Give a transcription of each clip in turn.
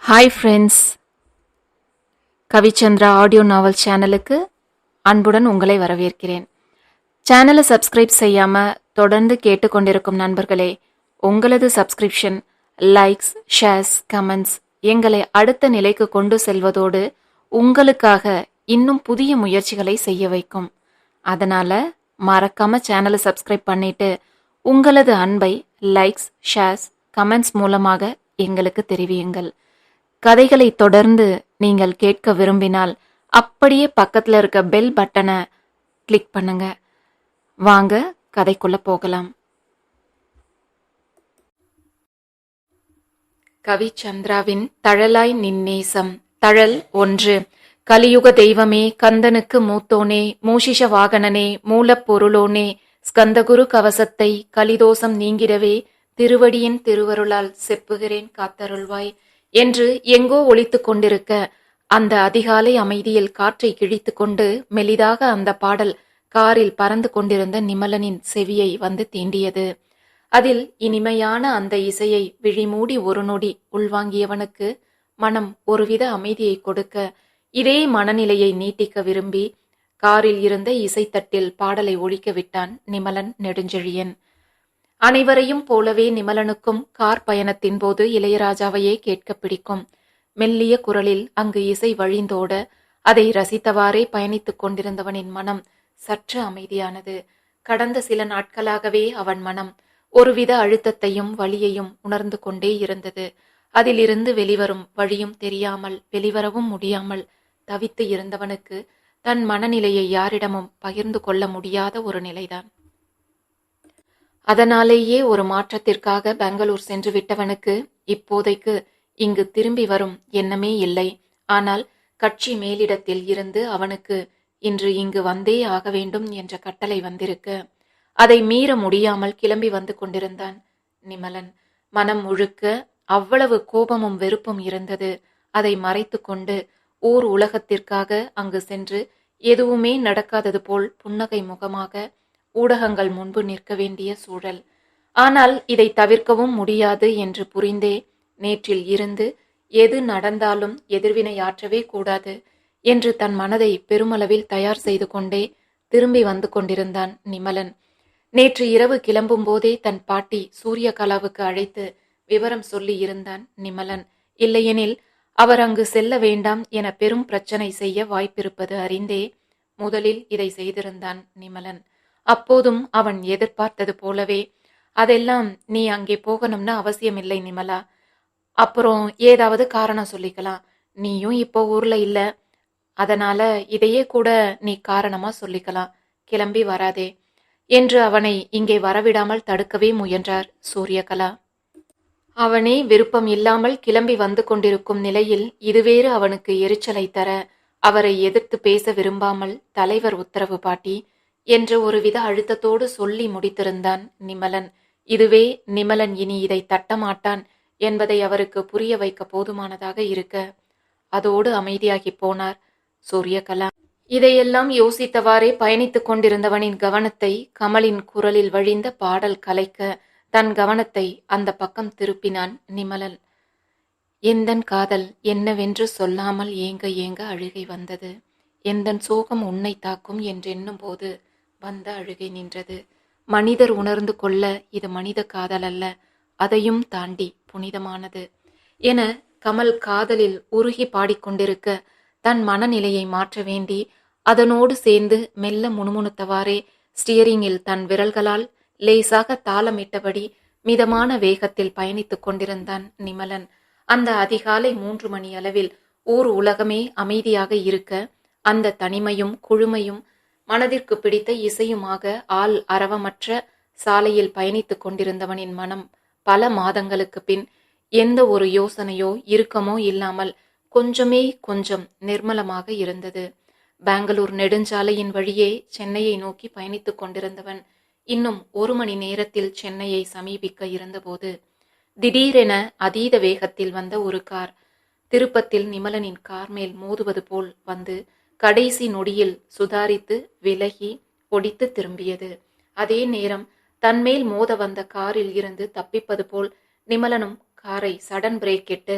Hi friends, Kavichandra audio நாவல் சேனலுக்கு அன்புடன் உங்களை வரவேற்கிறேன். சேனலை சப்ஸ்கிரைப் செய்யாமல் தொடர்ந்து கேட்டுக்கொண்டிருக்கும் நண்பர்களே, உங்களது சப்ஸ்கிரிப்ஷன், லைக்ஸ், ஷேர்ஸ், கமெண்ட்ஸ் எங்களை அடுத்த நிலைக்கு கொண்டு செல்வதோடு உங்களுக்காக இன்னும் புதிய முயற்சிகளை செய்ய வைக்கும். அதனால் மறக்காம சேனலை சப்ஸ்கிரைப் பண்ணிட்டு உங்களது அன்பை லைக்ஸ், ஷேர்ஸ், கமெண்ட்ஸ் மூலமாக எங்களுக்கு தெரிவியுங்கள். கதைகளை தொடர்ந்து நீங்கள் கேட்க விரும்பினால் அப்படியே பக்கத்தில் இருக்க பெல் பட்டனை கிளிக் பண்ணுங்க. வாங்க கதைக்குள்ள போகலாம். கவிச்சந்திராவின் தழலாய் நின்னேசம். தழல் 1. கலியுக தெய்வமே, கந்தனுக்கு மூத்தோனே, மூஷிஷ வாகனனே, மூலப்பொருளோனே, ஸ்கந்தகுரு கவசத்தை கலிதோஷம் நீங்கிடவே திருவடியின் திருவருளால் செப்புகிறேன் காத்தருள்வாய் என்று எங்கோ ஒலித்து கொண்டிருக்க, அந்த அதிகாலை அமைதியில் காற்றை கிழித்து கொண்டு மெலிதாக அந்த பாடல் காரில் பறந்து கொண்டிருந்த நிமலனின் செவியை வந்து தீண்டியது. அதில் இனிமையான அந்த இசையை விழிமூடி ஒரு நொடி உள்வாங்கியவனுக்கு மனம் ஒருவித அமைதியை கொடுக்க, இதே மனநிலையை நீட்டிக்க விரும்பி காரில் இருந்த இசைத்தட்டில் பாடலை ஒழிக்க விட்டான் நிமலன் நெடுஞ்செழியன். அனைவரையும் போலவே நிமலனுக்கும் கார் பயணத்தின் போது இளையராஜாவையே கேட்க பிடிக்கும். மெல்லிய குரலில் அங்கு இசை வழிந்தோட அதை ரசித்தவாறே பயணித்துக் கொண்டிருந்தவனின் மனம் சற்று அமைதியானது. கடந்த சில நாட்களாகவே அவன் மனம் ஒருவித அழுத்தத்தையும் வலியையும் உணர்ந்து கொண்டே இருந்தது. அதிலிருந்து வெளிவரும் வழியும் தெரியாமல் வெளிவரவும் முடியாமல் தவித்து இருந்தவனுக்கு தன் மனநிலையை யாரிடமும் பகிர்ந்து கொள்ள முடியாத ஒரு நிலைதான். அதனாலேயே ஒரு மாற்றத்திற்காக பெங்களூர் சென்று விட்டவனுக்கு இப்போதைக்கு இங்கு திரும்பி வரும் எண்ணமே இல்லை. ஆனால் கட்சி மேலிடத்தில் இருந்து அவனுக்கு இன்று இங்கு வந்தே ஆக வேண்டும் என்ற கட்டளை வந்திருக்க, அதை மீற முடியாமல் கிளம்பி வந்து கொண்டிருந்தான் நிமலன். மனம் முழுக்க அவ்வளவு கோபமும் வெறுப்பும் இருந்தது. அதை மறைத்து கொண்டு ஊர் உலகத்திற்காக அங்கு சென்று எதுவுமே நடக்காதது போல் புன்னகை முகமாக ஊடகங்கள் முன்பு நிற்க வேண்டிய சூழல். ஆனால் இதை தவிர்க்கவும் முடியாது என்று புரிந்தே நேற்றில் இருந்து எது நடந்தாலும் எதிர்வினையாற்றவே கூடாது என்று தன் மனதை பெருமளவில் தயார் செய்து கொண்டே திரும்பி வந்து கொண்டிருந்தான் நிமலன். நேற்று இரவு கிளம்பும் போதே தன் பாட்டி சூரியகலாவுக்கு அழைத்து விவரம் சொல்லி இருந்தான் நிமலன். இல்லையெனில் அவர் அங்கு செல்ல வேண்டாம் என பெரும் பிரச்சனை செய்ய வாய்ப்பிருப்பது அறிந்தே முதலில் இதை செய்திருந்தான் நிமலன். அப்போதும் அவன் எதிர்பார்த்தது போலவே, அதெல்லாம் நீ அங்கே போகணும்னு அவசியமில்லை நிமலா, அப்புறம் ஏதாவது காரணம் சொல்லிக்கலாம், நீயும் இப்போ ஊர்ல இல்ல, அதனால இதையே கூட நீ காரணமா சொல்லிக்கலாம், கிளம்பி வராதே என்று அவனை இங்கே வரவிடாமல் தடுக்கவே முயன்றார் சூரியகலா. அவனே விருப்பம் இல்லாமல் கிளம்பி வந்து கொண்டிருக்கும் நிலையில் இதுவேறு அவனுக்கு எரிச்சலை தர, அவரை எதிர்த்து பேச விரும்பாமல் தலைவர் உத்தரவு பாட்டி என்று ஒருவித அழுத்தத்தோடு சொல்லி முடித்திருந்தான் நிமலன். இதுவே நிமலன் இனி இதை தட்டமாட்டான் என்பதை அவருக்கு புரிய வைக்க போதுமானதாக இருக்க, அதோடு அமைதியாகி போனார் சூரியகலா. இதையெல்லாம் யோசித்தவாறே பயணித்துக் கொண்டிருந்தவனின் கவனத்தை கமலின் குரலில் வழிந்த பாடல் கலைக்க, தன் கவனத்தை அந்த பக்கம் திருப்பினான் நிமலன். எந்தன் காதல் என்னவென்று சொல்லாமல் ஏங்க ஏங்க அழுகை வந்தது. எந்தன் சோகம் உன்னை தாக்கும் என்றெண்ணும் போது வந்த அழுகை நின்றது. மனிதர் உணர்ந்து கொள்ள இது மனித காதல் அல்ல, அதையும் தாண்டி புனிதமானது என கமல் காதலில் உருகி பாடிக்கொண்டிருக்க, தன் மனநிலையை மாற்ற வேண்டி அதனோடு சேர்ந்து மெல்ல முணுமுணுத்தவாறே ஸ்டியரிங்கில் தன் விரல்களால் லேசாக தாளமிட்டபடி மிதமான வேகத்தில் பயணித்துக் கொண்டிருந்தான் நிமலன். அந்த அதிகாலை 3 மணி அளவில் ஊர் உலகமே அமைதியாக இருக்க, அந்த தனிமையும் குழுமையும் மனதிற்கு பிடித்த இசையுமாக ஆள் அரவமற்ற சாலையில் பயணித்துக் கொண்டிருந்தவனின் மனம் பல மாதங்களுக்கு பின் எந்த ஒரு யோசனையோ இறுக்கமோ இல்லாமல் கொஞ்சம் நிர்மலமாக இருந்தது. பெங்களூர் நெடுஞ்சாலையின் வழியே சென்னையை நோக்கி பயணித்துக் கொண்டிருந்தவன் இன்னும் 1 மணி நேரத்தில் சென்னையை சமீபிக்க இருந்தபோது திடீரென அதீத வேகத்தில் வந்த ஒரு கார் திருப்பத்தில் நிமலனின் கார் மேல் மோதுவது போல் வந்து கடைசி நொடியில் சுதாரித்து விலகி ஒடித்து திரும்பியது. அதே நேரம் தன்மேல் மோத வந்த காரில் இருந்து தப்பிப்பது போல் நிமலனும் காரை சடன் பிரேக் இட்டு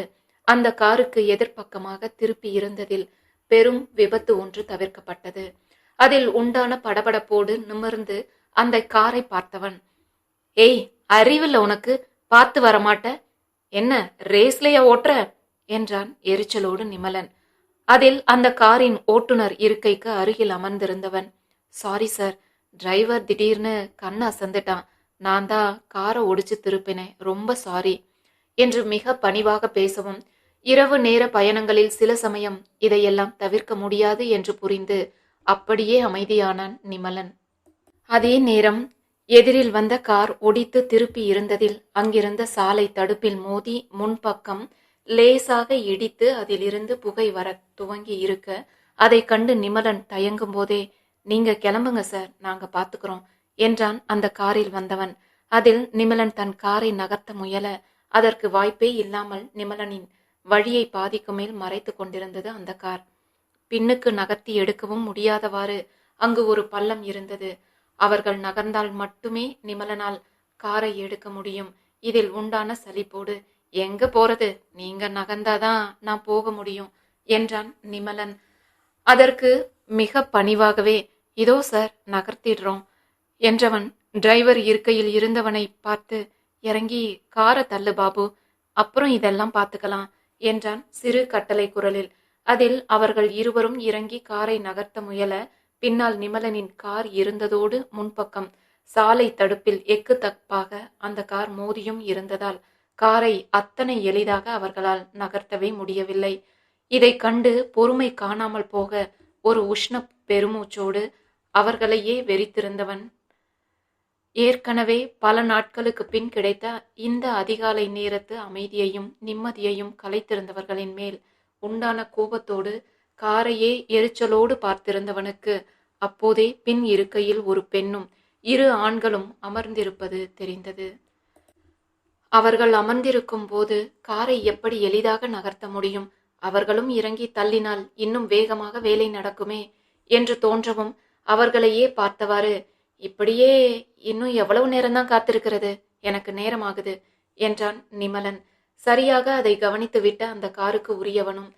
அந்த காருக்கு எதிர்ப்பக்கமாக திருப்பி இருந்ததில் பெரும் விபத்து ஒன்று தவிர்க்கப்பட்டது. அதில் உண்டான படபடப்போடு நிமிர்ந்து அந்த காரை பார்த்தவன், ஏய், அறிவில்ல உனக்கு? பார்த்து வரமாட்ட? என்ன ரேஸ்லையா ஓட்டுற என்றான் எரிச்சலோடு நிமலன். அதில் அந்த காரின் ஓட்டுநர் இருக்கைக்கு அருகில் அமர்ந்திருந்தவன், சாரி சார், டிரைவர் திடீர்னு கண்ணு அசந்துட்டான், நான் தான் காரை ஒடிச்சு திருப்பினேன், ரொம்ப சாரி என்று மிக பணிவாக பேசவும், இரவு நேர பயணங்களில் சில சமயம் இதையெல்லாம் தவிர்க்க முடியாது என்று புரிந்து அப்படியே அமைதியானான் நிமலன். அதே நேரம் எதிரில் வந்த கார் ஒடித்து திருப்பி இருந்ததில் அங்கிருந்த சாலை தடுப்பில் மோதி முன்பக்கம் லேசாக இடித்து அதிலிருந்து புகை வர துவங்கி இருக்க அதை கண்டு நிமலன் தயங்கும் போதே, நீங்க கிளம்புங்க சார், நாங்க பாத்துக்கிறோம் என்றான் அந்த காரில் வந்தவன். அதில் நிமலன் தன் காரை நகர்த்த முயல அதற்கு வாய்ப்பே இல்லாமல் நிமலனின் வழியை பாதிக்கு மேல் மறைத்து கொண்டிருந்தது அந்த கார். பின்னுக்கு நகர்த்தி எடுக்கவும் முடியாதவாறு அங்கு ஒரு பள்ளம் இருந்தது. அவர்கள் நகர்ந்தால் மட்டுமே நிமலனால் காரை எடுக்க முடியும். இதில் உண்டான சலிப்போடு, எங்க போறது, நீங்க நகர்ந்தாதான் நான் போக முடியும் என்றான் நிமலன். அதற்கு மிக பணிவாகவே, இதோ சார், நகர்த்திடுறோம் என்றவன் டிரைவர் இருக்கையில் இருந்தவனை பார்த்து, இறங்கி காரை தள்ளு பாபு, அப்புறம் இதெல்லாம் பார்த்துக்கலாம் என்றான் சிறு கட்டளை குரலில். அதில் அவர்கள் இருவரும் இறங்கி காரை நகர்த்த முயல பின்னால் நிமலனின் கார் இருந்ததோடு முன்பக்கம் சாலை தடுப்பில் எக்கு தப்பாக அந்த கார் மோதியும் இருந்ததால் காரை அத்தனை எளிதாக அவர்களால் நகர்த்தவே முடியவில்லை. இதை கண்டு பொறுமை காணாமல் போக ஒரு உஷ்ண பெருமூச்சோடு அவர்களையே வெறித்திருந்தவன், ஏற்கனவே பல நாட்களுக்கு பின் கிடைத்த இந்த அதிகாலை நேரத்து அமைதியையும் நிம்மதியையும் கலைத்திருந்தவர்களின் மேல் உண்டான கோபத்தோடு காரையே எரிச்சலோடு பார்த்திருந்தவனுக்கு அப்போதே பின் இருக்கையில் ஒரு பெண்ணும் 2 ஆண்களும் அமர்ந்திருப்பது தெரிந்தது. அவர்கள் அமர்ந்திருக்கும் போது காரை எப்படி எளிதாக நகர்த்த முடியும்? அவர்களும் இறங்கி தள்ளினால் இன்னும் வேகமாக வேலை நடக்குமே என்று தோன்றவும் அவர்களையே பார்த்தவாறு, இப்படியே இன்னும் எவ்வளவு நேரம்தான் காத்திருக்கிறது, எனக்கு நேரமாகுது என்றான் நிமலன். சரியாக அதை கவனித்துவிட்ட அந்த காருக்கு உரியவனும்,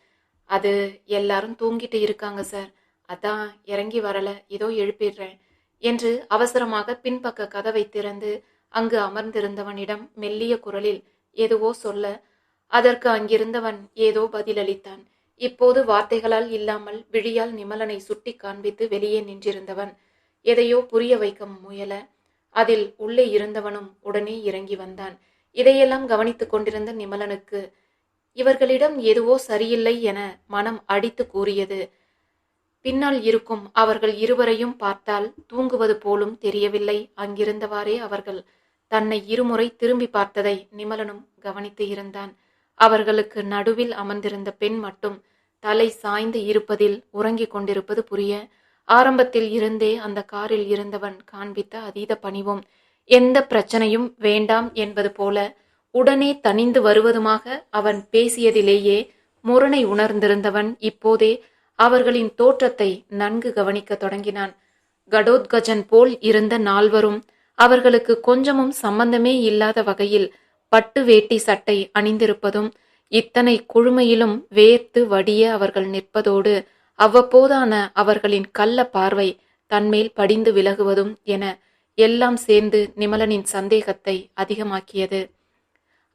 அது எல்லாரும் தூங்கிட்டு இருக்காங்க சார், அதான் இறங்கி வரல, இதோ எழுப்பிடுறேன் என்று அவசரமாக பின்பக்க கதவை திறந்து அங்கு அமர்ந்திருந்தவனிடம் மெல்லிய குரலில் எதுவோ சொல்ல, அதற்கு அங்கிருந்தவன் ஏதோ பதிலளித்தான். இப்போது வார்த்தைகளால் இல்லாமல் விழியால் நிமலனை சுட்டி காண்பித்து வெளியே நின்றிருந்தவன் எதையோ புரிய வைக்க முயல, அதில் உள்ளே இருந்தவனும் உடனே இறங்கி வந்தான். இதையெல்லாம் கவனித்துக் கொண்டிருந்த நிமலனுக்கு இவர்களிடம் எதுவோ சரியில்லை என மனம் அடித்து கூறியது. பின்னால் இருக்கும் அவர்கள் இருவரையும் பார்த்தால் தூங்குவது போலும் தெரியவில்லை. அங்கிருந்தவாறே அவர்கள் தன்னை இருமுறை திரும்பி பார்த்ததை நிமலனும் கவனித்து இருந்தான். அவர்களுக்கு நடுவில் அமர்ந்திருந்த பெண் மட்டும் தலை சாய்ந்து இருப்பதில் உறங்கிக் கொண்டிருப்பது புரிய, ஆரம்பத்தில் இருந்தே அந்த காரில் இருந்தவன் காண்பித்த அதீத பணிவும் எந்த பிரச்சனையும் வேண்டாம் என்பது போல உடனே தணிந்து வருவதுமாக அவன் பேசியதிலேயே முரணை உணர்ந்திருந்தவன் இப்போதே அவர்களின் தோற்றத்தை நன்கு கவனிக்க தொடங்கினான். கடோத்கஜன் போல் இருந்த 4வரும் அவர்களுக்கு கொஞ்சமும் சம்பந்தமே இல்லாத வகையில் பட்டு வேட்டி சட்டை அணிந்திருப்பதும், இத்தனை குழுமையிலும் வேர்த்து வடிய அவர்கள் நிற்பதோடு அவ்வப்போதான அவர்களின் கள்ள பார்வை தன்மேல் படிந்து விலகுவதும் என எல்லாம் சேர்ந்து நிமலனின் சந்தேகத்தை அதிகமாக்கியது.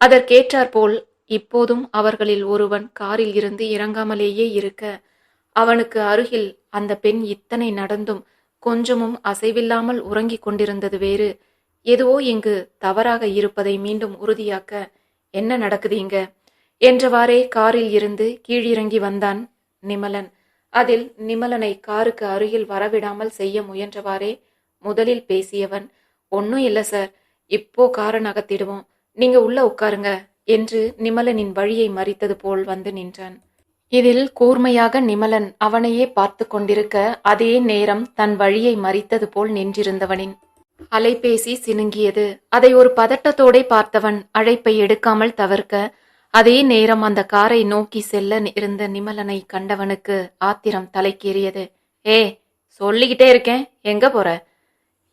அதற்கேற்றாற்போல் இப்போதும் அவர்களில் ஒருவன் காரில் இருந்து இறங்காமலேயே இருக்க, அவனுக்கு அருகில் அந்த பெண் இத்தனை நடந்தும் கொஞ்சமும் அசைவில்லாமல் உறங்கிக் கொண்டிருந்தது வேறு. எதுவோ இங்கு தவறாக இருப்பதை மீண்டும் உறுதியாக்க, என்ன நடக்குதுங்க என்றவாறே காரில் இருந்து கீழிறங்கி வந்தான் நிமலன். அதில் நிமலனை காருக்கு அருகில் வரவிடாமல் செய்ய முயன்றவாறே முதலில் பேசியவன், ஒன்னும் இல்லை சார், இப்போ காரை நகர்த்திடுவோம், நீங்க உள்ள உட்காருங்க என்று நிமலனின் வழியை மறித்தது போல் வந்து நின்றான். இதில் கூர்மையாக நிமலன் அவனையே பார்த்து கொண்டிருக்க, அதே நேரம் தன் வழியை மறித்தது போல் நின்றிருந்தவனின் அலைபேசி சினுங்கியது. அதை ஒரு பதட்டத்தோடே பார்த்தவன் அழைப்பை எடுக்காமல் தவிர்க்க, அதே நேரம் அந்த காரை நோக்கி செல்ல இருந்த நிமலனை கண்டவனுக்கு ஆத்திரம் தலைக்கேறியது. ஏ, சொல்லிக்கிட்டே இருக்கேன், எங்க போற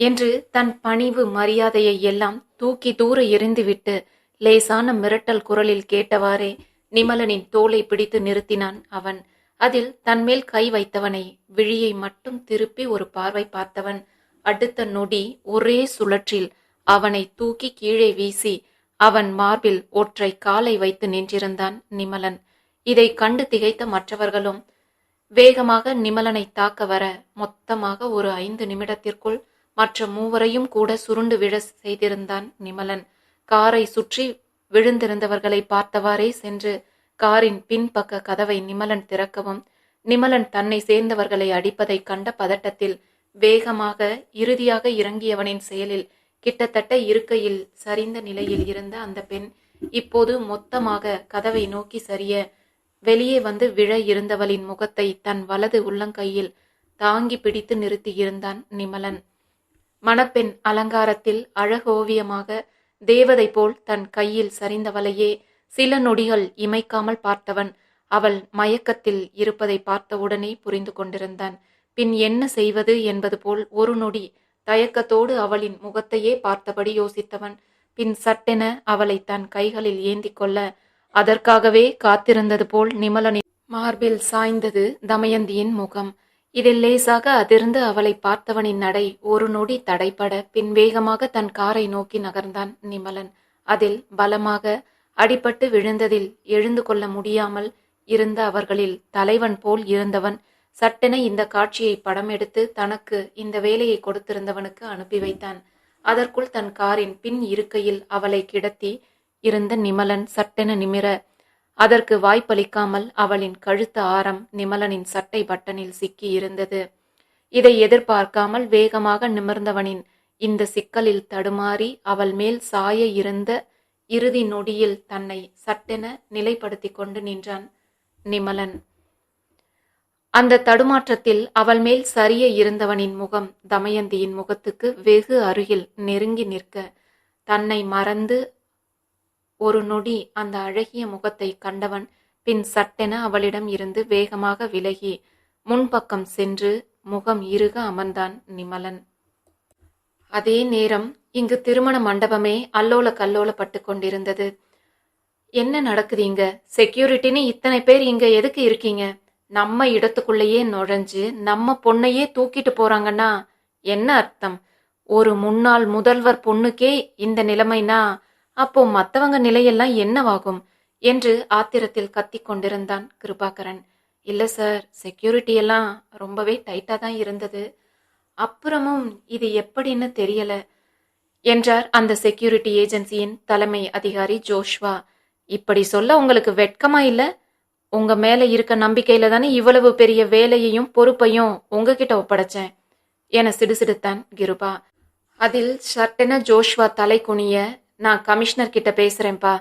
என்று தன் பணிவு மரியாதையை எல்லாம் தூக்கி தூர எறிந்துவிட்டு லேசான மிரட்டல் குரலில் கேட்டவாறே நிமலனின் தோலை பிடித்து நிறுத்தினான் அவன். அதில் தன்மேல் கை வைத்தவனை விழியை மட்டும் திருப்பி ஒரு பார்வை பார்த்தவன் அடுத்த நொடி ஒரே சுழற்றில் அவனை தூக்கி கீழே வீசி அவன் மார்பில் ஒற்றை காலை வைத்து நின்றிருந்தான் நிமலன். இதை கண்டு திகைத்த மற்றவர்களும் வேகமாக நிமலனை தாக்க வர மொத்தமாக ஒரு 5 நிமிடத்திற்குள் மற்ற மூவரையும் கூட சுருண்டு விழ செய்திருந்தான் நிமலன். காரை சுற்றி விழுந்திருந்தவர்களை பார்த்தவாறே சென்று காரின் பின்பக்க கதவை நிமலன் திறக்கவும், நிமலன் தன்னை சேர்ந்தவர்களை அடிப்பதைக் கண்ட பதட்டத்தில் வேகமாக இறுதியாக இறங்கியவனின் செயலில் கிட்டத்தட்ட இருக்கையில் சரிந்த நிலையில் இருந்த அந்த பெண் இப்போது மொத்தமாக கதவை நோக்கி சரிய வெளியே வந்து விழ இருந்தவளின் முகத்தை தன் வலது உள்ளங்கையில் தாங்கி பிடித்து நிறுத்தியிருந்தான் நிமலன். மணப்பெண் அலங்காரத்தில் அழகோவியமாக தேவதை போல் தன் கையில் சரிந்தவளையே சில நொடிகள் இமைக்காமல் பார்த்தவன் அவள் மயக்கத்தில் இருப்பதை பார்த்தவுடனே புரிந்து கொண்டிருந்தான். பின் என்ன செய்வது என்பது போல் ஒரு நொடி தயக்கத்தோடு அவளின் முகத்தையே பார்த்தபடி யோசித்தவன் பின் சட்டென அவளை தன் கைகளில் ஏந்தி கொள்ள அதற்காகவே காத்திருந்தது போல் நிமலனின் மார்பில் சாய்ந்தது தமயந்தியின் முகம். இதில் லேசாக அதிர்ந்து அவளை பார்த்தவனின் நடை ஒரு நொடி தடைபட பின் வேகமாக தன் காரை நோக்கி நகர்ந்தான் நிமலன். அதில் பலமாக அடிபட்டு விழுந்ததில் எழுந்து கொள்ள முடியாமல் இருந்த அவர்களில் தலைவன் போல் இருந்தவன் சட்டென இந்த காட்சியை படம் எடுத்து தனக்கு இந்த வேலையை கொடுத்திருந்தவனுக்கு அனுப்பி வைத்தான். அதற்குள் தன் காரின் பின் இருக்கையில் அவளை கிடத்தி இருந்த நிமலன் சட்டென நிமிர அதற்கு வாய்ப்பளிக்காமல் அவளின் கழுத்து ஆரம் நிமலனின் சட்டை பட்டனில் சிக்கி இருந்தது. இதை எதிர்பார்க்காமல் வேகமாக நிமிர்ந்தவனின் இந்த சிக்கலில் தடுமாறி அவள் மேல் சாய இருந்த இறுதி நொடியில் தன்னை சட்டென நிலைப்படுத்தி கொண்டு நின்றான் நிமலன். அந்த தடுமாற்றத்தில் அவள் மேல் சரிய இருந்தவனின் முகம் தமயந்தியின் முகத்துக்கு வெகு அருகில் நெருங்கி நிற்க தன்னை மறந்து ஒரு நொடி அந்த அழகிய முகத்தை கண்டவன் பின் சட்டென அவளிடம் இருந்து வேகமாக விலகி முன்பக்கம் சென்று முகம் இறுக அமர்ந்தான் நிமலன். அதே நேரம் இங்கு திருமண மண்டபமே அல்லோல கல்லோலப்பட்டு கொண்டிருந்தது. என்ன நடக்குது இங்க? செக்யூரிட்டின்னு இத்தனை பேர் இங்க எதுக்கு இருக்கீங்க? நம்ம இடத்துக்குள்ளேயே நுழைஞ்சு நம்ம பொண்ணையே தூக்கிட்டு போறாங்கன்னா என்ன அர்த்தம்? ஒரு முன்னாள் முதல்வர் பொண்ணுக்கே இந்த நிலைமைனா அப்போ மத்தவங்க நிலையெல்லாம் என்னவாகும் என்று ஆத்திரத்தில் கத்திக் கொண்டிருந்தான் கிருபாகரன். இல்ல சார், செக்யூரிட்டி எல்லாம் ரொம்பவே டைட்டா தான் இருந்தது. அப்புறமும் இது எப்படின்னு தெரியல என்றார் அந்த செக்யூரிட்டி ஏஜென்சியின் தலைமை அதிகாரி ஜோஷ்வா. இப்படி சொல்ல உங்களுக்கு வெட்கமா இல்ல? உங்க மேல இருக்க நம்பிக்கையில தானே இவ்வளவு பெரிய வேலையையும் பொறுப்பையும் உங்ககிட்ட ஒப்படைச்சேன் என சிடுசிடுத்தான் கிருபா. அதில் சட்டென ஜோஷ்வா தலை குனிய, நான் கமிஷனர் கிட்ட பேசுறேன்பா,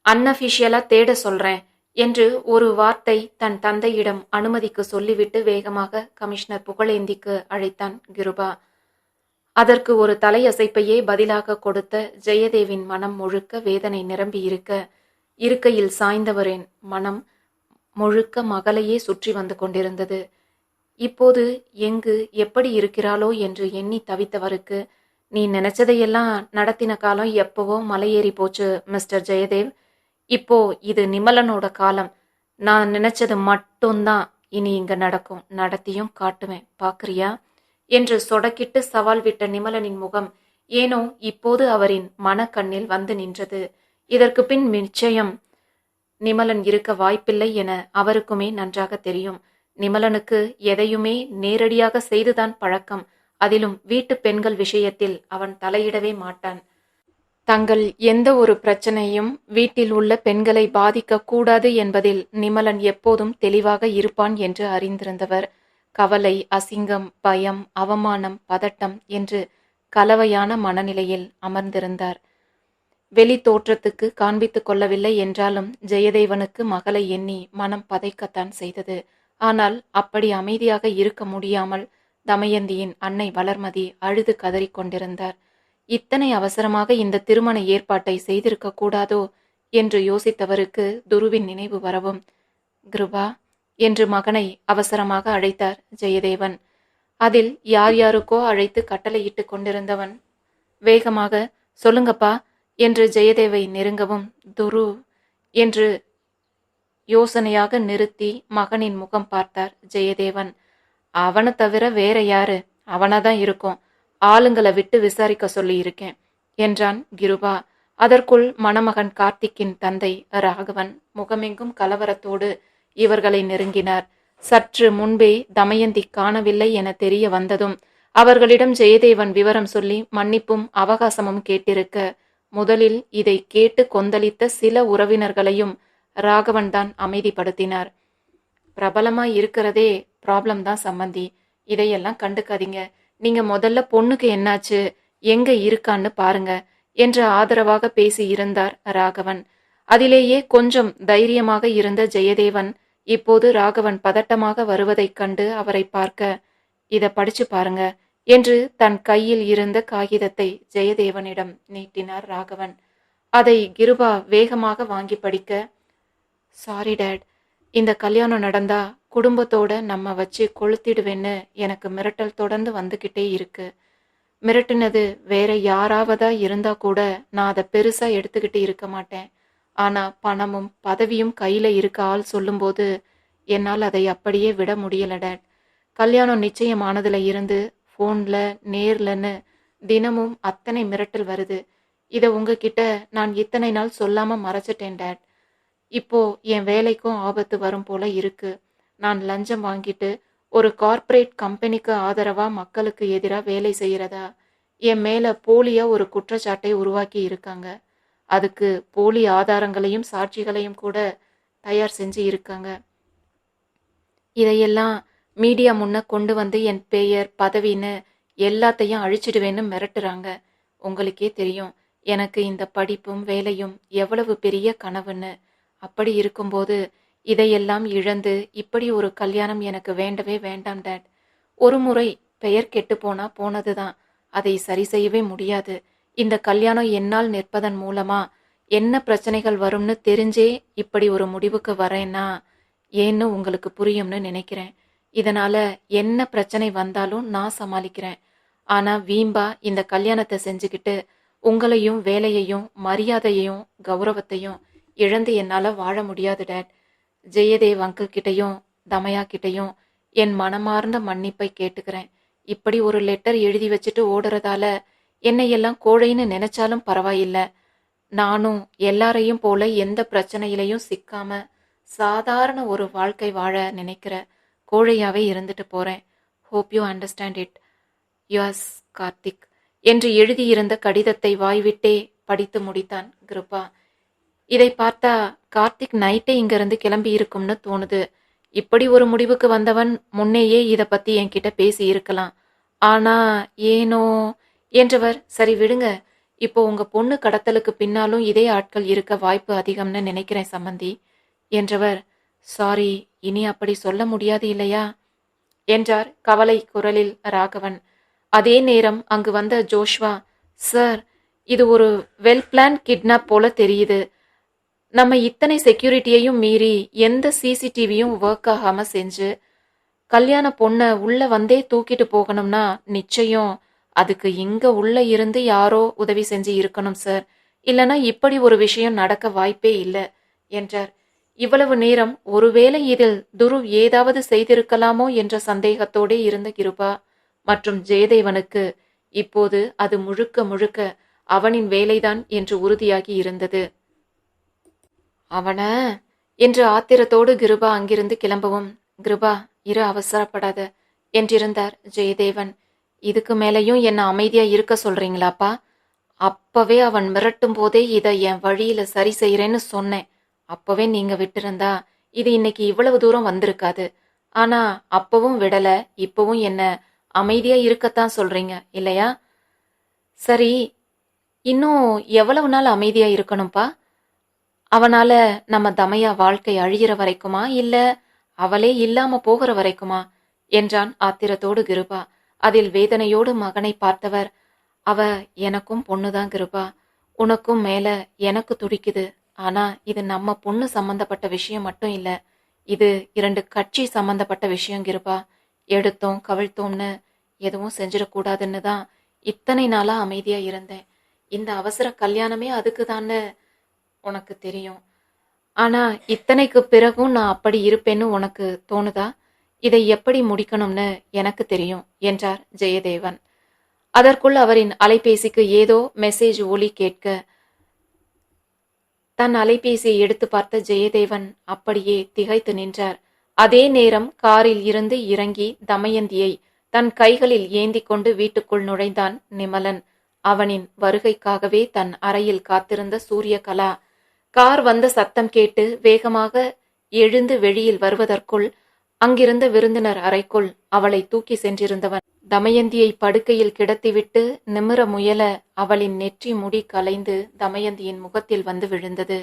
அன்அபிஷியலா தேட சொல்றேன் என்று ஒரு வார்த்தை தன் தந்தையிடம் அனுமதிக்கு சொல்லிவிட்டு வேகமாக கமிஷனர் புகழேந்திக்கு அழைத்தான் கிருபா. அதற்கு ஒரு தலையசைப்பையே பதிலாக கொடுத்த ஜெயதேவின் மனம் முழுக்க வேதனை நிரம்பி இருக்க இருக்கையில் சாய்ந்தவரின் மனம் முழுக்க மகளையே சுற்றி வந்து கொண்டிருந்தது. இப்போது எங்கு எப்படி இருக்கிறாளோ என்று எண்ணி தவித்தவருக்கு, நீ நினைச்சதையெல்லாம் நடத்தின காலம் எப்பவோ மலையேறி போச்சு மிஸ்டர் ஜெயதேவ். இப்போ இது நிமலனோட காலம். நான் நினைச்சது மட்டும்தான் இனி இங்க நடக்கும். நடத்தியும் காட்டுவேன், பாக்குறியா என்று சொடக்கிட்டு சவால் விட்ட நிமலனின் முகம் ஏனோ இப்போது அவரின் மனக்கண்ணில் வந்து நின்றது. இதற்கு பின் நிச்சயம் நிமலன் இருக்க வாய்ப்பில்லை என அவருக்குமே நன்றாக தெரியும். நிமலனுக்கு எதையுமே நேரடியாக செய்துதான் பழக்கம். அதிலும் வீட்டு பெண்கள் விஷயத்தில் அவன் தலையிடவே மாட்டான். தங்கள் எந்த ஒரு பிரச்சனையும் வீட்டில் உள்ள பெண்களை பாதிக்க கூடாது என்பதில் நிமலன் எப்போதும் தெளிவாக இருப்பான் என்று அறிந்திருந்தவர் கவலை, அசிங்கம், பயம், அவமானம், பதட்டம் என்று கலவையான மனநிலையில் அமர்ந்திருந்தார். வெளி தோற்றத்துக்கு காண்பித்துக் கொள்ளவில்லை என்றாலும் ஜெயதேவனுக்கு மகளை எண்ணி மனம் பதைக்கத்தான் செய்தது. ஆனால் அப்படி அமைதியாக இருக்க முடியாமல் தமயந்தியின் அன்னை வளர்மதி அழுது கதறிக் கொண்டிருந்தார். இத்தனை அவசரமாக இந்த திருமண ஏற்பாட்டை செய்திருக்க கூடாதோ என்று யோசித்தவருக்கு துருவின் நினைவு வரவும், கிருபா என்று மகனை அவசரமாக அழைத்தார் ஜெயதேவன். அதில் யார் யாருக்கோ அழைத்து கட்டளையிட்டு கொண்டிருந்தவன் வேகமாக, சொல்லுங்கப்பா என்று ஜெயதேவை நெருங்கவும், துரு என்று யோசனையாக நிறுத்தி மகனின் முகம் பார்த்தார் ஜெயதேவன். அவனை தவிர வேற யாரு? அவனாதான் இருக்கும். ஆளுங்களை விட்டு விசாரிக்க சொல்லி இருக்கேன் என்றான் கிருபா. அதற்குள் மணமகன் கார்த்திக்கின் தந்தை ராகவன் முகமெங்கும் கலவரத்தோடு இவர்களை நெருங்கினார். சற்று முன்பே தமயந்தி காணவில்லை என தெரிய வந்ததும் அவர்களிடம் ஜெயதேவன் விவரம் சொல்லி மன்னிப்பும் அவகாசமும் கேட்டிருக்க, முதலில் இதை கேட்டு கொந்தளித்த சில உறவினர்களையும் ராகவன் தான் அமைதிப்படுத்தினார். பிரபலமா இருக்கிறதே ப்ராப்ளம் தான் சம்பந்தி, இதையெல்லாம் கண்டுக்காதீங்க. நீங்க முதல்ல பொண்ணுக்கு என்னாச்சு, எங்க இருக்கான்னு பாருங்க என்று ஆதரவாக பேசி இருந்தார் ராகவன். அதிலேயே கொஞ்சம் தைரியமாக இருந்த ஜெயதேவன் இப்போது ராகவன் பதட்டமாக வருவதைக் கண்டு அவரை பார்க்க, இத படிச்சு பாருங்க என்று தன் கையில் இருந்த காகிதத்தை ஜெயதேவனிடம் நீட்டினார் ராகவன். அதை கிருபா வேகமாக வாங்கி படிக்க, சாரி டேட், இந்த கல்யாணம் நடந்தா குடும்பத்தோட நம்ம வச்சு கொளுத்திடுவேன்னு எனக்கு மிரட்டல் தொடர்ந்து வந்துகிட்டே இருக்கு. மிரட்டினது வேற யாராவதா இருந்தா கூட நான் அதை பெருசா எடுத்துக்கிட்டு இருக்க மாட்டேன். ஆனா பணமும் பதவியும் கையில இருக்க ஆள் சொல்லும்போது என்னால் அதை அப்படியே விட முடியல டேட். கல்யாணம் நிச்சயமானதுல இருந்து ஃபோன்ல நேர்லன்னு தினமும் அத்தனை மிரட்டல் வருது. இதை உங்ககிட்ட நான் இத்தனை நாள் சொல்லாம மறைச்சிட்டேன் டேட். இப்போ என் வேலைக்கும் ஆபத்து வரும் போல இருக்கு. நான் லஞ்சம் வாங்கிட்டு ஒரு கார்ப்பரேட் கம்பெனிக்கு ஆதரவா மக்களுக்கு எதிராக வேலை செய்யறதா என் மேல போலியா ஒரு குற்றச்சாட்டை உருவாக்கி இருக்காங்க. அதுக்கு போலி ஆதாரங்களையும் சாட்சிகளையும் கூட தயார் செஞ்சு இருக்காங்க. இதையெல்லாம் மீடியா முன்ன கொண்டு வந்து என் பெயர் பதவின்னு எல்லாத்தையும் அழிச்சிடுவேன்னு மிரட்டுறாங்க. உங்களுக்கே தெரியும் எனக்கு இந்த படிப்பும் வேலையும் எவ்வளவு பெரிய கனவுன்னு. அப்படி இருக்கும்போது இதையெல்லாம் இழந்து இப்படி ஒரு கல்யாணம் எனக்கு வேண்டவே வேண்டாம் டேட். ஒரு முறை பெயர் கெட்டு போனா போனதுதான், அதை சரி செய்யவே முடியாது. இந்த கல்யாணம் என்னால் நிற்பதன் மூலமா என்ன பிரச்சனைகள் வரும்னு தெரிஞ்சே இப்படி ஒரு முடிவுக்கு வரேன்னா ஏன்னு உங்களுக்கு புரியும்னு நினைக்கிறேன். இதனால என்ன பிரச்சனை வந்தாலும் நான் சமாளிக்கிறேன். ஆனா வீம்பா இந்த கல்யாணத்தை செஞ்சுக்கிட்டு உங்களையும் வேலையையும் மரியாதையையும் கௌரவத்தையும் இழந்து என்னால வாழ முடியாது டேட். ஜெயதேவ் அங்கிள் கிட்டையும் தமயா கிட்டையும் என் மனமார்ந்த மன்னிப்பை கேட்டுக்கிறேன். இப்படி ஒரு லெட்டர் எழுதி வச்சுட்டு ஓடுறதால என்னையெல்லாம் கோழைன்னு நினைச்சாலும் பரவாயில்ல. நானும் எல்லாரையும் போல எந்த பிரச்சனையிலையும் சிக்காம சாதாரண ஒரு வாழ்க்கை வாழ நினைக்கிற கோழையாவே இருந்துட்டு போறேன். Hope you understand it. Yours Karthik என்று எழுதியிருந்த கடிதத்தை வாய்விட்டே படித்து முடித்தான் கிருபா. இதை பார்த்தா கார்த்திக் நைட்டே இங்கிருந்து கிளம்பி இருக்கும்னு தோணுது. இப்படி ஒரு முடிவுக்கு வந்தவன் முன்னேயே இத பத்தி என்கிட்ட பேசி இருக்கலாம். ஆனா ஏனோ என்றவர், சரி விடுங்க, இப்போ உங்க பொண்ணு கடத்தலுக்கு பின்னாலும் இதே ஆட்கள் இருக்க வாய்ப்பு அதிகம்னு நினைக்கிறேன் சம்பந்தி என்றவர், சாரி, இனி அப்படி சொல்ல முடியாது இல்லையா என்றார் கவலை குரலில் ராகவன். அதே நேரம் அங்கு வந்த ஜோஷ்வா, சார், இது ஒரு வெல் பிளான் கிட்னாப் போல தெரியுது. நம்ம இத்தனை செக்யூரிட்டியையும் மீறி எந்த சிசிடிவியும் ஒர்க் ஆகாம செஞ்சு கல்யாண பொண்ணை உள்ள வந்தே தூக்கிட்டு போகணும்னா நிச்சயம் அதுக்கு இங்க உள்ள இருந்து யாரோ உதவி செஞ்சு இருக்கணும் சார். இல்லனா இப்படி ஒரு விஷயம் நடக்க வாய்ப்பே இல்லை என்றார். இவ்வளவு நேரம் ஒருவேளை இதில் துருவ் ஏதாவது செய்திருக்கலாமோ என்ற சந்தேகத்தோடே இருந்த கிருபா மற்றும் ஜெயதேவனுக்கு இப்போது அது முழுக்க முழுக்க அவனின் வேலைதான் என்று உறுதியாகி இருந்தது. அவன என்று ஆத்திரத்தோடு கிருபா அங்கிருந்து கிளம்பவும், கிருபா இரு, அவசரப்படாத என்றிருந்தார் ஜெயதேவன். இதுக்கு மேலையும் என்ன அமைதியா இருக்க சொல்றீங்களாப்பா? அப்பவே அவன் மிரட்டும் போதே இதை என் வழியில சரி செய்யறேன்னு சொன்னேன். அப்பவே நீங்க விட்டிருந்தா இது இன்னைக்கு இவ்வளவு தூரம் வந்திருக்காது. ஆனா அப்பவும் விடல, இப்பவும் என்ன அமைதியா இருக்கத்தான் சொல்றீங்க இல்லையா? சரி, இன்னும் எவ்வளவு நாள் அமைதியா இருக்கணும்ப்பா? அவனால நம்ம தமையா வாழ்க்கை அழியிற வரைக்குமா, இல்ல அவளே இல்லாம போகிற வரைக்குமா என்றான் ஆத்திரத்தோடு கிருபா. அதில் வேதனையோடு மகனை பார்த்தவர், அவ எனக்கும் பொண்ணுதான் கிருபா, உனக்கும் மேல எனக்கு துடிக்குது. ஆனா இது நம்ம பொண்ணு சம்பந்தப்பட்ட விஷயம் மட்டும் இல்ல, இது 2 கட்சி சம்பந்தப்பட்ட விஷயம் கிருபா. எடுத்தோம் கவிழ்த்தோம்னு எதுவும் செஞ்சிடக்கூடாதுன்னு தான் இத்தனை நாளா அமைதியா இருந்தேன். இந்த அவசர கல்யாணமே அதுக்குதான்னு உனக்கு தெரியும். ஆனா இத்தனைக்கு பிறகும் நான் அப்படி இருப்பேன்னு உனக்கு தோணுதா? இதை எப்படி முடிக்கணும்னு எனக்கு தெரியும் என்றார் ஜெயதேவன். அதற்குள் அவரின் அலைபேசிக்கு ஏதோ மெசேஜ் ஒலி கேட்க தன் அலைபேசியை எடுத்து பார்த்த ஜெயதேவன் அப்படியே திகைத்து நின்றார். அதே நேரம் காரில் இருந்து இறங்கி தமயந்தியை தன் கைகளில் ஏந்தி கொண்டு வீட்டுக்குள் நுழைந்தான் நிமலன். அவனின் வருகைக்காகவே தன் அறையில் காத்திருந்த சூரியகலா கார் வந்த சத்தம் கேட்டு வேகமாக எழுந்து வெளியில் வருவதற்குள் அங்கிருந்த விருந்தினர் அறைக்குள் அவளை தூக்கி சென்றிருந்தவன் தமயந்தியை படுக்கையில் கிடத்திவிட்டு நிமிர முயல அவளின் நெற்றி முடி கலைந்து தமயந்தியின் முகத்தில் வந்து விழுந்தது.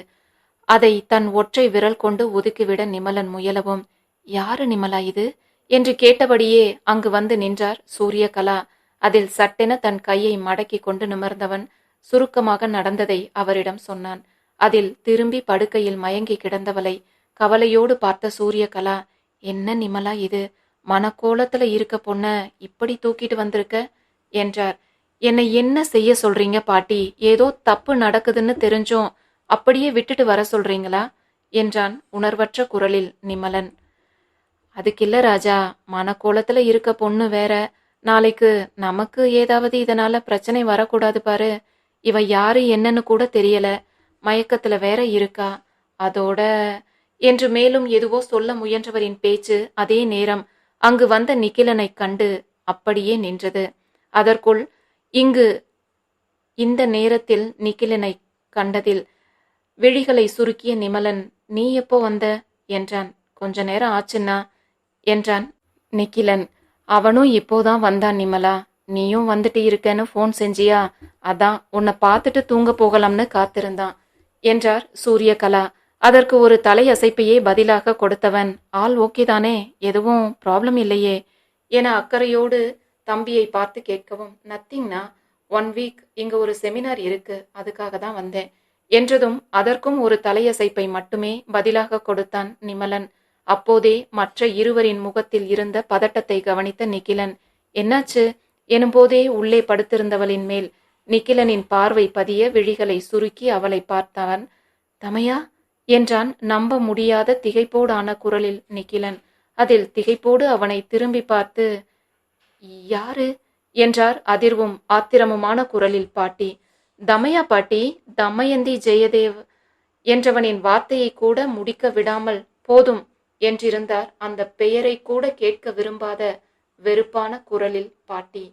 அதை தன் ஒற்றை விரல் கொண்டு ஒதுக்கிவிட நிமலன் முயலவும், யாரு நிமலா இது என்று கேட்டபடியே அங்கு வந்து நின்றார் சூரியகலா. அதில் சட்டென தன் கையை மடக்கி கொண்டு நிமிர்ந்தவன் சுருக்கமாக நடந்ததை அவரிடம் சொன்னான். அதில் திரும்பி படுக்கையில் மயங்கி கிடந்தவளை கவலையோடு பார்த்த சூரியகலா, என்ன நிமலா இது, மனக்கோலத்துல இருக்க பொண்ண இப்படி தூக்கிட்டு வந்திருக்க என்றார். என்னை என்ன செய்ய சொல்றீங்க பாட்டி? ஏதோ தப்பு நடக்குதுன்னு தெரிஞ்சும் அப்படியே விட்டுட்டு வர சொல்றீங்களா என்றான் உணர்வற்ற குரலில் நிமலன். அதுக்கில்ல ராஜா, மனக்கோலத்துல இருக்க பொண்ணு வேற. நாளைக்கு நமக்கு ஏதாவது இதனால பிரச்சனை வரக்கூடாது பாரு. இவ யாரு என்னன்னு கூட தெரியல, மயக்கத்துல வேற இருக்கா. அதோட என்று மேலும் எதுவோ சொல்ல முயன்றவரின் பேச்சு அதே நேரம் அங்கு வந்த நிக்கிலனை கண்டு அப்படியே நின்றது. அதற்குள் இங்கு இந்த நேரத்தில் நிக்கிலனை கண்டதில் விழிகளை சுருக்கிய நிமலன், நீ எப்போ வந்த என்றான். கொஞ்ச நேரம் ஆச்சுன்னா என்றான் நிக்கிலன். அவனும் இப்போதான் வந்தான் நிமலா. நீயும் வந்துட்டு இருக்கேன்னு போன் செஞ்சியா? அதான் உன்னை பார்த்துட்டு தூங்க போகலாம்னு காத்திருந்தான் என்றார் சூரியகலா. அதற்கு ஒரு தலையசைப்பையே பதிலாக கொடுத்தவன், ஆல் ஓகே தானே, எதுவும் ப்ராப்ளம் இல்லையே என அக்கறையோடு தம்பியை பார்த்து கேட்கவும், நத்திங்னா, 1 வீக் இங்க ஒரு செமினார் இருக்கு, அதுக்காக தான் வந்தேன் என்றதும் அதற்கும் ஒரு தலையசைப்பை மட்டுமே பதிலாக கொடுத்தான் நிமலன். அப்போதே மற்ற இருவரின் முகத்தில் இருந்த பதட்டத்தை கவனித்த நிக்கிலன், என்னாச்சு எனும்போதே உள்ளே படுத்திருந்தவளின் மேல் நிக்கிலனின் பார்வை பதிய விழிகளை சுருக்கி அவளை பார்த்தவன், தமையா என்றான் நம்ப முடியாத திகைப்போடான குரலில் நிக்கிலன். அதில் திகைப்போடு அவனை திரும்பி பார்த்து, யாரு என்றார் அதிர்வும் ஆத்திரமுமான குரலில் பாட்டி. தமையா பாட்டி, தமயந்தி ஜெயதேவ் என்றவனின் வார்த்தையை கூட முடிக்க விடாமல் போதும் என்றிருந்தார் அந்த பெயரை கூட கேட்க விரும்பாத வெறுப்பான குரலில் பாட்டி.